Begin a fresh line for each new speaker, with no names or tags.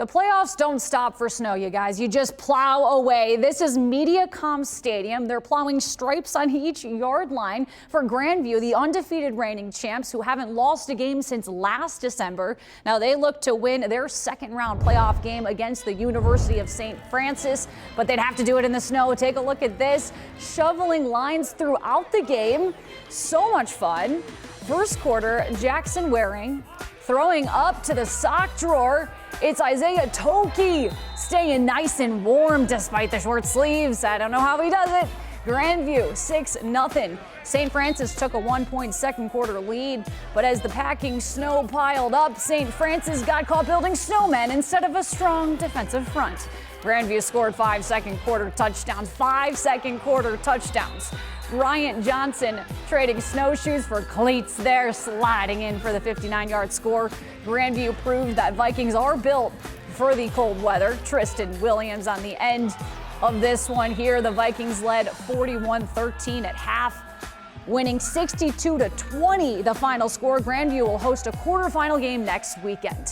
The playoffs don't stop for snow, you guys. You just plow away. This is Mediacom Stadium. They're plowing stripes on each yard line for Grandview, the undefeated reigning champs who haven't lost a game since last December. Now they look to win their second round playoff game against the University of St. Francis, but they'd have to do it in the snow. Take a look at this. Shoveling lines throughout the game. So much fun. First quarter, Jackson Waring throwing up to the sock drawer. It's Isaiah Toki staying nice and warm despite the short sleeves. I don't know how he does it. Grandview 6-0. St. Francis took a 1-point second quarter lead, but as the packing snow piled up, St. Francis got caught building snowmen instead of a strong defensive front. Grandview scored 5 second quarter touchdowns, 5 second quarter touchdowns. Bryant Johnson trading snowshoes for cleats there, sliding in for the 59-yard score. Grandview proved that Vikings are built for the cold weather. Tristan Williams on the end of this one here. The Vikings led 41-13 at half, winning 62-20 the final score. Grandview will host a quarterfinal game next weekend.